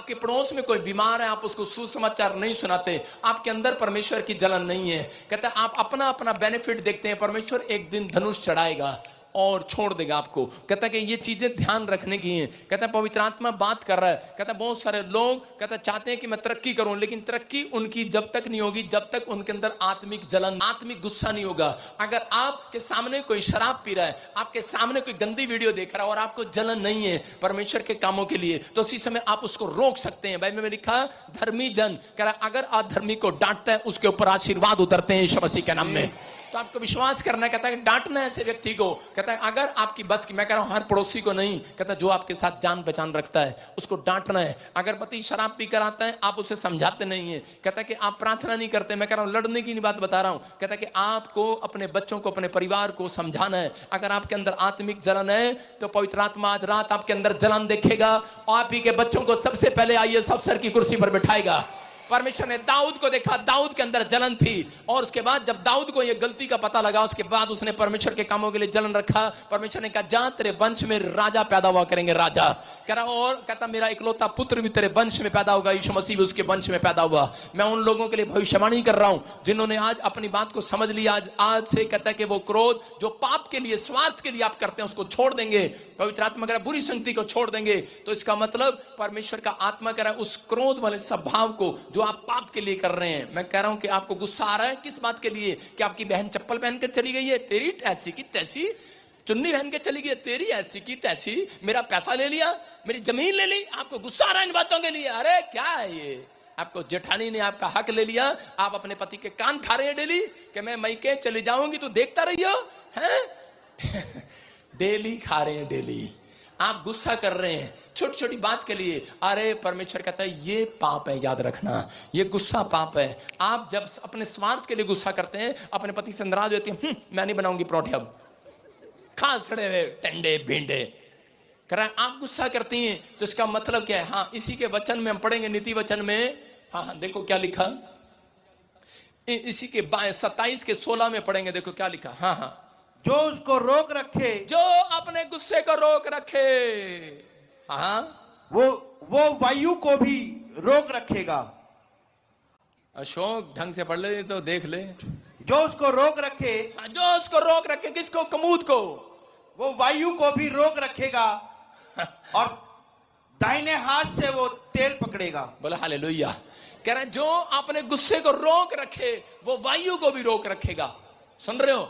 आपके पड़ोस में कोई बीमार है, आप उसको सुसमाचार नहीं सुनाते, आपके अंदर परमेश्वर की जलन नहीं है। कहता है आप अपना अपना बेनिफिट देखते हैं, परमेश्वर एक दिन धनुष चढ़ाएगा और छोड़ देगा आपको। कहता है कि ये चीजें ध्यान रखने की हैं। कहता है पवित्र आत्मा बात कर रहा है। कहता है बहुत सारे लोग कहता है चाहते हैं कि मैं तरक्की करूं, लेकिन तरक्की उनकी जब तक नहीं होगी जब तक उनके अंदर आत्मिक जलन, आत्मिक गुस्सा नहीं होगा। अगर आपके सामने कोई शराब पी रहा है, आपके सामने कोई गंदी वीडियो देख रहा है और आपको जलन नहीं है परमेश्वर के कामों के लिए, तो उसी समय आप उसको रोक सकते हैं। बाइबल में लिखा धर्मी जन कह रहा है अगर अधर्मी को डांटता है उसके ऊपर आशीर्वाद उतरते हैं यीशु मसीह के नाम में। तो आपको विश्वास करना है। कहता है डांटना है ऐसे व्यक्ति को। कहता है अगर आपकी बस की, मैं कह रहा हूं हर पड़ोसी को नहीं, कहता है जो आपके साथ जान पहचान रखता है उसको डांटना है। अगर पति शराब पीकर आता है आप उसे समझाते नहीं है, कहता है कि आप प्रार्थना नहीं करते, मैं कह रहा हूं लड़ने की नहीं बात बता रहा हूं, कहता है कि आपको अपने बच्चों को, अपने परिवार को समझाना है। अगर आपके अंदर आत्मिक जलन है तो पवित्र आत्मा आज रात आपके अंदर जलन देखेगा, आप ही के बच्चों को सबसे पहले आइए अफसर की कुर्सी पर बिठाएगा। परमेश्वर ने दाऊद को देखा, दाऊद के अंदर जलन थी, और उसके बाद जब दाऊद को यह गलती का पता लगा उसके बाद उसने परमेश्वर के कामों के लिए जलन रखा। परमेश्वर ने कहा जा तेरे वंश में राजा पैदा हुआ करेंगे, राजा कह रहा, और कहता मेरा इकलौता पुत्र भी तेरे वंश में पैदा होगा। यीशु मसीह भी उसके वंश में पैदा हुआ। मैं उन लोगों के लिए भविष्यवाणी कर रहा हूं जिन्होंने आज अपनी बात को समझ लिया। आज से कहता है कि वो क्रोध जो पाप के लिए, स्वार्थ के लिए आप करते हैं उसको छोड़ देंगे। पवित्र आत्मा कह रहा बुरी संगति को छोड़ देंगे। तो इसका मतलब परमेश्वर का आत्मा कह रहा है उस क्रोध वाले स्वभाव को जो आप पाप के लिए कर रहे हैं। मैं कह रहा हूं कि आपको गुस्सा आ रहा है किस बात के लिए? कि आपकी बहन चप्पल पहनकर चली गई है, तेरी ऐसी की तैसी, चुन्नी पहन के चली गई, तेरी ऐसी की तैसी, मेरा पैसा ले लिया, मेरी जमीन ले ली, आपको गुस्सा आ रहा है इन बातों के लिए? अरे क्या है ये? आपको जेठानी ने आपका हक ले लिया, आप अपने पति के कान खा रहे हैं डेली कि मैं मैके चली जाऊंगी तो देखता रहियो हैं। डेली खा रहे हैं, डेली आप गुस्सा कर रहे हैं छोटी छोटी बात के लिए। अरे परमेश्वर कहता है ये पाप है, याद रखना ये गुस्सा पाप है। आप जब अपने स्वार्थ के लिए गुस्सा करते हैं, अपने पति से नाराज होती है, मैं नहीं बनाऊंगी परोठे, अब खा सड़े हुए टंडे भिंडे कर रहा है, आप गुस्सा करती हैं। तो इसका मतलब क्या है? हाँ, इसी के वचन में हम पढ़ेंगे, नीति वचन में। हाँ, देखो क्या लिखा, इसी के 27 के 16 में पढ़ेंगे, देखो क्या लिखा। हाँ, जो उसको रोक रखे, जो अपने गुस्से को रोक रखे, हाँ, वो वायु को भी रोक रखेगा। अशोक ढंग से पढ़ ले तो देख ले। जो उसको रोक रखे, जो उसको रोक रखे, किसको? कमूद को। वो वायु को भी रोक रखेगा और दाहिने हाथ से वो तेल पकड़ेगा। बोला हालेलुया। कह रहे हैं जो अपने गुस्से को रोक रखे वो वायु को भी रोक रखेगा। सुन रहे हो?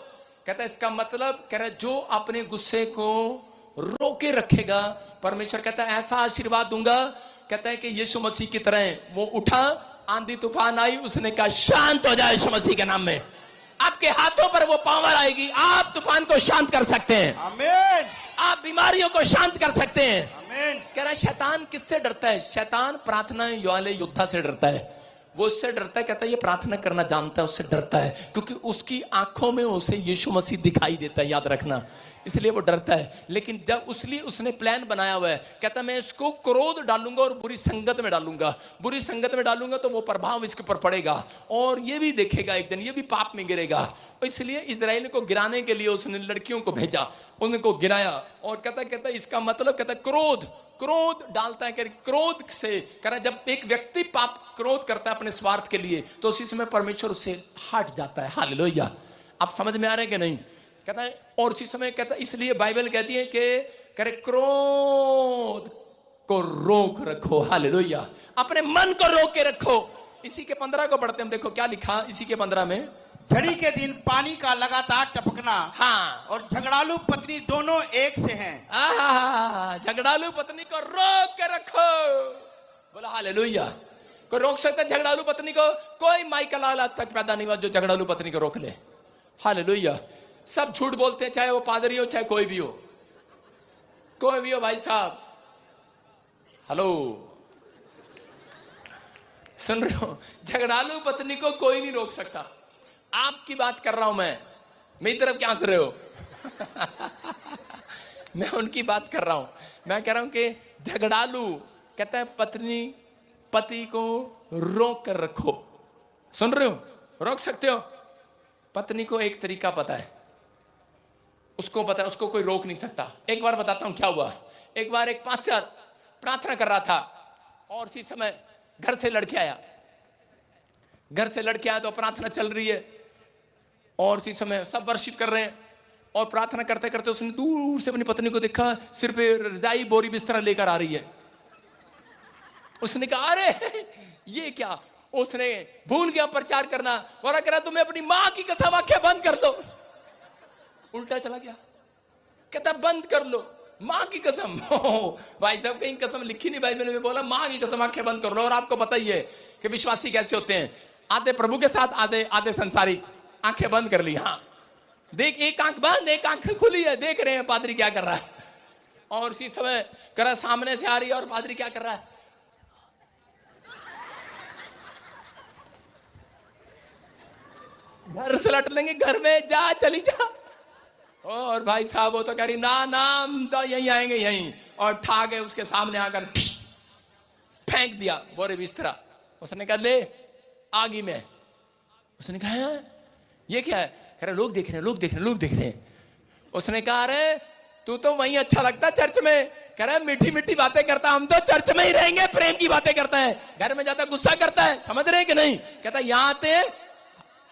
कहता है इसका मतलब, कह रहा है जो अपने गुस्से को रोके रखेगा, परमेश्वर कहता है ऐसा आशीर्वाद दूंगा। कहता है कि यीशु मसीह की तरह वो उठा, आंधी तूफान आई, उसने कहा शांत हो जाए यीशु मसीह के नाम में। आपके हाथों पर वो पावर आएगी, आप तूफान को शांत कर सकते हैं। आमीन। आप बीमारियों को शांत कर सकते हैं। आमीन। कह रहा है शैतान किससे डरता है? शैतान प्रार्थना वाले योद्धा से डरता है। वो उससे डरता है, कहता है ये प्रार्थना करना जानता है, उससे डरता है क्योंकि उसकी आंखों में उसे यीशु मसीह दिखाई देता है, याद रखना, इसलिए वो डरता है। लेकिन जब उसने प्लान बनाया हुआ है, कहता मैं इसको क्रोध डालूंगा और बुरी संगत में डालूंगा, बुरी संगत में डालूंगा तो वो प्रभाव इसके ऊपर पड़ेगा और ये भी देखेगा एक दिन, ये भी पाप में गिरेगा। और इसलिए इजराइल को गिराने के लिए उसने लड़कियों को भेजा, उनको गिराया। और कहता इसका मतलब, कहता क्रोध डालता है। क्रोध से कह जब एक व्यक्ति पाप क्रोध करता है अपने स्वार्थ के लिए, तो उसी समय परमेश्वर उससे हट जाता है। हालेलुया। आप समझ में आ रहे हैं कि नहीं? कहता है, और उसी समय कहता है, इसलिए बाइबल कहती है कि करे क्रोध को रोक रखो। हालेलुया। अपने मन को रोक के रखो। इसी के 15 को पढ़ते हैं, देखो क्या लिखा इसी के 15 में। झड़ी के दिन पानी का लगातार टपकना, हाँ, और झगड़ालू पत्नी दोनों एक से हैं। झगड़ालू पत्नी को रोक के रखो। बोला हालेलुया। कोई रोक सकता है झगड़ालू पत्नी को? कोई माइकल आज तक पैदा नहीं हुआ जो झगड़ालू पत्नी को रोक ले। हालेलुया। सब झूठ बोलते हैं, चाहे वो पादरी हो चाहे कोई भी हो, कोई भी हो भाई साहब। हेलो, सुन रहे हो? झगड़ालू पत्नी को कोई नहीं रोक सकता। आपकी बात कर रहा हूं मैं, मेरी तरफ क्या हंस रहे हो? मैं उनकी बात कर रहा हूं। मैं कह रहा हूं कि झगड़ालू, कहता है पत्नी पति को रोक कर रखो। सुन रहे हो? रोक सकते हो? पत्नी को एक तरीका पता है, उसको पता है, उसको कोई रोक नहीं सकता। एक बार बताता हूं क्या हुआ। एक बार एक पास्टर प्रार्थना कर रहा था, और इसी समय घर से लड़के आया, घर से लड़के आया तो प्रार्थना चल रही है और इसी समय सब वर्शिप कर रहे हैं और प्रार्थना करते करते उसने दूर से अपनी पत्नी को देखा, सिर पे रजाई बोरी बिस्तरा लेकर आ रही है। उसने कहा अरे ये क्या, उसने भूल गया प्रचार करना और कह रहा तुम्हें अपनी मां की कसम आंखें बंद कर लो। उल्टा चला गया, कहता बंद कर लो मां की कसम। भाई साहब कहीं कसम लिखी नहीं, भाई मैंने बोला मां की कसम आंखें बंद कर लो। और आपको पता ही है कि विश्वासी कैसे होते हैं, आधे प्रभु के साथ आधे संसारिक। आंखें बंद कर ली, हाँ देख, एक आंख बंद एक आंख खुली है, देख रहे हैं पादरी क्या कर रहा है। और इसी समय करा सामने से आ रही है और पादरी क्या कर रहा है, घर से लट लेंगे, घर में जा चली जा। और भाई साहब वो तो कह रही ना नाम तो यहीं आएंगे यहीं, और ठा के उसके सामने आकर फेंक दिया बोरे बिस्तरा। उसने कहा ले आगी में। उसने कहा ये क्या है, कह रहे लोग देख रहे हैं, लोग देख रहे हैं, लोग देख रहे हैं। उसने कहा अरे तू तो वहीं अच्छा लगता चर्च में, कह रहा है मीठी मीठी बातें करता, हम तो चर्च में ही रहेंगे, प्रेम की बातें करता है, घर में जाता गुस्सा करता है, समझ रहे कि नहीं। कहता यहाँ आते हैं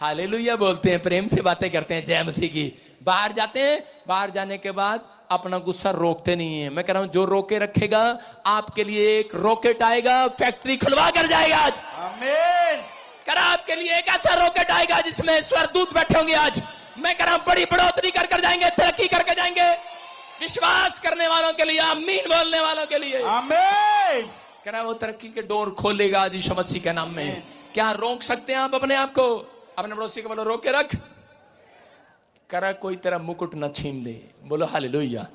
हालेलुया बोलते हैं, प्रेम से बातें करते हैं जय मसीह की, बाहर जाते हैं, बाहर जाने के बाद अपना गुस्सा रोकते नहीं है। मैं कह रहा हूं जो रोके रखेगा आपके लिए एक रॉकेट आएगा, फैक्ट्री खुलवा कर जाएगा आज। आमीन। कह रहा आपके लिए एक ऐसा रॉकेट आएगा जिसमें स्वर्गदूत बैठे होंगे आज। मैं कह रहा हूं बड़ी बढ़ोतरी कर जाएंगे, तरक्की करके जाएंगे। विश्वास करने वालों के लिए, आमीन बोलने वालों के लिए आमीन। कह रहा वो तरक्की के डोर खोलेगा आज यीशु मसीह के नाम में। क्या रोक सकते हैं आप अपने आप को? अपने पड़ोसी को बोलो रोक के रख, करा कोई तेरा मुकुट न छीन ले। बोलो हालेलुया।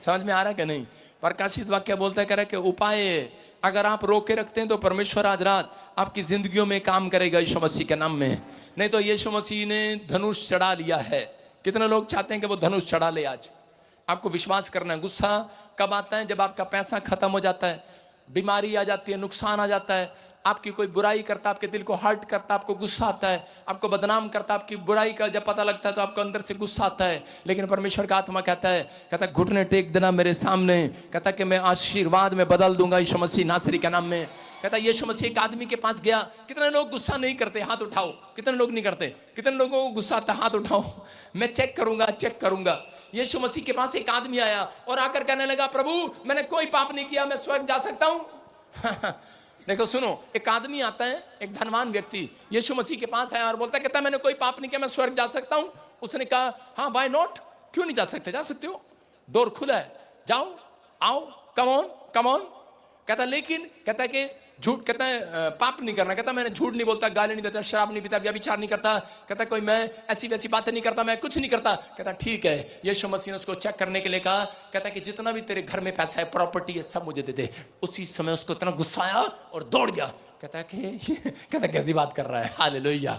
समझ में आ रहा है कि नहीं? प्रकाशित वाक्य बोलता है करा के उपाय अगर आप रोक के रखते हैं तो परमेश्वर आज रात आपकी जिंदगियों में काम करेगा यीशु मसीह के नाम में। नहीं तो यीशु मसीह ने धनुष चढ़ा लिया है। कितने लोग चाहते हैं कि वो धनुष चढ़ा ले आज? आपको विश्वास करना है। गुस्सा कब आता है? जब आपका पैसा खत्म हो जाता है, बीमारी आ जाती है, नुकसान आ जाता है, आपकी कोई बुराई करता, आपके दिल को हर्ट करता, आपको गुस्सा आता है, आपको बदनाम करता, आपकी बुराई का जब पता लगता है तो आपको अंदर से गुस्सा आता है। लेकिन परमेश्वर का आत्मा कहता है घुटने टेक देना मेरे सामने, कहता कि मैं आशीर्वाद में बदल दूंगा यीशु मसीह नासरी के नाम में। कहता यीशु मसीह एक आदमी के पास गया। कितने लोग गुस्सा नहीं करते? हाथ उठाओ। कितने लोग नहीं करते? कितने लोगों को गुस्सा आता? हाथ उठाओ। मैं चेक करूंगा। यीशु मसीह के पास एक आदमी आया और आकर कहने लगा प्रभु मैंने कोई पाप नहीं किया, मैं स्वर्ग जा सकता हूं। देखो सुनो, एक आदमी आता है, एक धनवान व्यक्ति यीशु मसीह के पास आया और बोलता है कहता मैंने कोई पाप नहीं किया, मैं स्वर्ग जा सकता हूं। उसने कहा हाँ व्हाई नॉट, क्यों नहीं जा सकते? जा सकते हो, डोर खुला है, जाओ आओ, कम ऑन। कहता लेकिन कहता कि झूठ, कहता है पाप नहीं करना, कहता मैंने झूठ नहीं बोलता, गाली नहीं देता, शराब नहीं पीता, व्यभिचार नहीं करता, कहता कोई मैं ऐसी वैसी बातें नहीं करता, मैं कुछ नहीं करता। कहता ठीक है। यीशु मसीह ने उसको चेक करने के लिए कहा, कहता कि जितना भी तेरे घर में पैसा है, प्रॉपर्टी है, सब मुझे दे दे। उसी समय उसको इतना गुस्सा आया और दौड़ गया। कहता कि कहता कैसी बात कर रहा है? हालेलुया।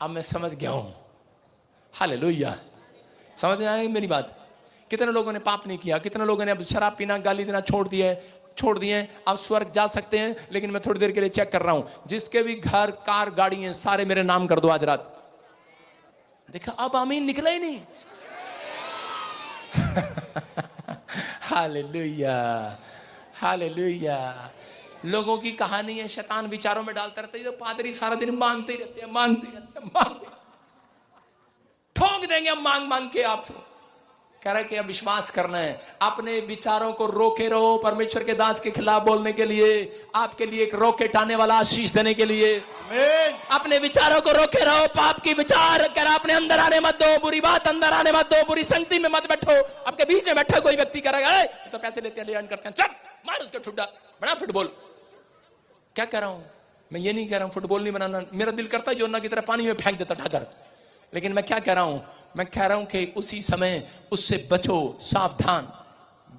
अब मैं समझ गया हूं। हालेलुया। समझ में आई मेरी बात? कितने लोगों ने पाप नहीं किया, कितने लोगों ने अब शराब पीना गाली देना छोड़ दिए, आप स्वर्ग जा सकते हैं। लेकिन मैं थोड़ी देर के लिए चेक कर रहा हूं, जिसके भी घर कार गाड़ी हैं सारे मेरे नाम कर दो आज रात। देखा अब आमीन निकला ही नहीं। Hallelujah hallelujah. लोगों की कहानी है, शैतान विचारों में डालते रहते हैं, तो पादरी सारा दिन मांगते रहते हैं, ठोक देंगे हम मांग के। आप कह रहे कि अब विश्वास करना है, अपने विचारों को रोके रहो परमेश्वर के दास के खिलाफ बोलने के लिए। आपके लिए एक रॉकेट आने वाला आशीष देने के लिए। आमीन। अपने विचारों को रोके रहो, पाप की विचार कर अपने अंदर आने मत दो, बुरी बात अंदर आने मत दो, बुरी संगति में मत बैठो। आपके बीच में बैठा कोई व्यक्ति करेगा तो पैसे लेते हैं, लेन करते हैं, चल मार उसका ठुड्डा, बना फुटबॉल। क्या कह रहा हूं मैं? ये नहीं कह रहा हूं फुटबॉल नहीं बनाना, मेरा दिल करता है जोना की तरह पानी में फेंक देता ठाकर। लेकिन मैं क्या कह रहा हूं? मैं कह रहा हूं कि उसी समय उससे बचो, सावधान।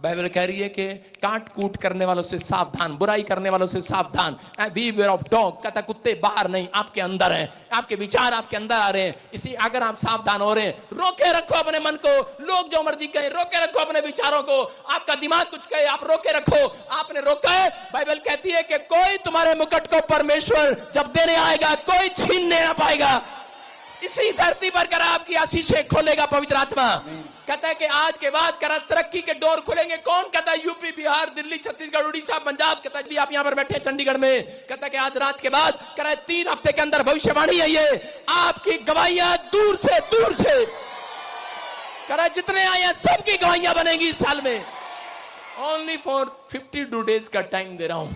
बाइबल कह रही है कि काट कूट करने वालों से सावधान, बुराई करने वालों से सावधान। बीवेयर ऑफ डॉग, कहता कुत्ते बाहर नहीं आपके अंदर हैं, आपके विचार आपके अंदर आ रहे हैं। इसी अगर आप सावधान हो रहे हैं, रोके रखो अपने मन को। लोग जो मर्जी कहे, रोके रखो अपने विचारों को। आपका दिमाग कुछ कहे, आप रोके रखो। आपने रोका है, बाइबल कहती है कि कोई तुम्हारे मुकुट को परमेश्वर जब देने आएगा कोई छीनने ना पाएगा। इसी धरती पर कर आपकी आशीषें खोलेगा पवित्र आत्मा। कहता है कि आज के बाद करा तरक्की के डोर खुलेंगे। कौन कहता है? यूपी, बिहार, दिल्ली, छत्तीसगढ़, उड़ीसा, पंजाब। कहता है आप यहां पर बैठे चंडीगढ़ में, कहता है कि आज रात के बाद करा 3 हफ्ते के अंदर भविष्यवाणी है ये, आपकी गवाहियां दूर से करा जितने आए हैं सबकी गवाहियां बनेगी इस साल में। ओनली फॉर 52 डेज का टाइम दे रहा हूं।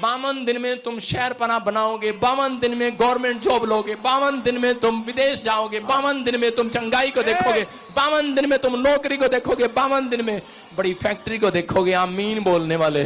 52 दिन में तुम शहर पना बनाओगे, 52 दिन में गवर्नमेंट जॉब लोगे, 52 दिन में तुम विदेश जाओगे, 52 दिन में तुम चंगाई को देखोगे, 52 दिन में तुम नौकरी को देखोगे, 52 दिन में बड़ी फैक्ट्री को देखोगे। आमीन बोलने वाले।